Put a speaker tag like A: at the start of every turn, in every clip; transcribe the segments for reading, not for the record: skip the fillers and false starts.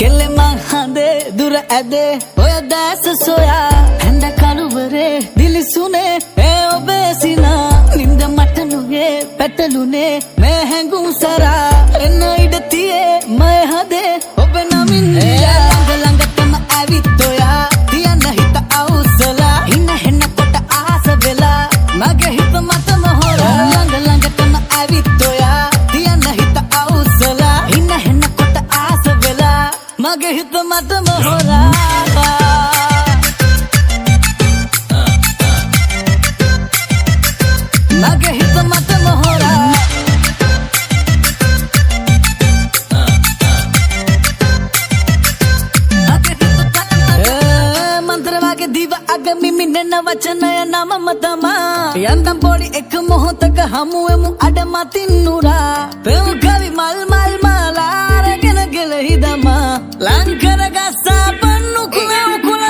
A: කෙල්ලෙ මං හඳේ දුර ඇදේ ඔය දැස සොයා හැඳ කළුවරේ දිලිසුනේ ඒ ඔබේ සිනා නින්ද මට නුගේ පැටලුනේ මේ හැඟුම් සරා එන්න ඉඩ තියේ මය හදේ ඔබ නමින් ළඟ ළඟටම ඇවිත් ඔයා තියන්න හිත අවුස්සලා ඉන්න හෙන්න කොට ආස වෙලා මගේ හිත මතම හොරා ළඟ ළඟටම ඇවිත් ඔයා තියන්න හිත අවුස්සලා ඉන්න හෙන්න කොට ආස වෙලා මගේ හිත මතම හොරා මගේ හිත මතම හොරා මන්ත්‍ර වගේ දිව අග මිමිනෙන වචනය නමම තමා යන්තම් පොඩි එක මොහොතක හමුවෙමු අඩමතින් නුරා පෙම් කවි මල් මල් මාලා අරගෙන ගෙලහි දමා ලංකර ගස්සා පන්නු කුලව කුලව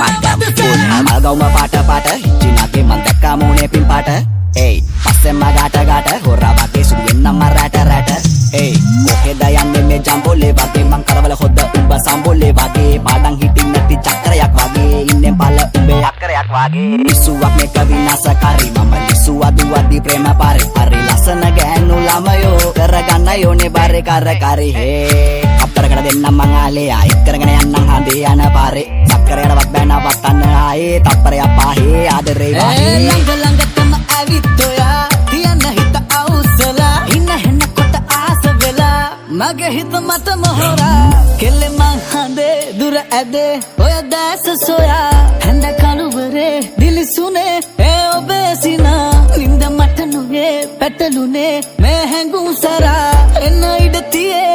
B: Malgauma pata Hincinake mantekka mune pimpata Hey, passemma gata Horra wage suduwenna rata Hey, koheda yanne me jambole wage man karawala hodda umba sambole wage padang hitin nati චක්‍රයක් වගේ ඉන්නේ බල උඹේ අක්කරයක් වගේ ඉසුවක් මේක විනාශකාරී මම ලිසුවා දුවද්දි ප්‍රේම පාරේ හරි ලස්සන ගෑනු ළමයෝ කරගන්න යෝනේ බාරේ කරකාරී හේ අප්තරකට දෙන්නම් මං ආලේ ආයි කරගෙන යන්නම් හඳේ යන පාරේ සක්කරයටවත් බෑනවත් අන්න ආයේ තප්පරයක් පාහේ ආදරේ වාගේ
A: ළඟ ළඟටම ඇවිත් ඔයා තියන්න හිත අවුස්සලා ඉන්න හෙන්න කොට ආස වෙලා මගේ හිත මතම හොරා කෙල්ලෙ මං හඳේ දුර ඇදේ ඔය දැස සොයා හැඳ කළුවරේ දිලිසුනේ ඒ ඔබේ සිනා නින්ද මට නුගේ පැටලුනේ මේ හැඟුම් සරා එන්න ඉඩ තියේ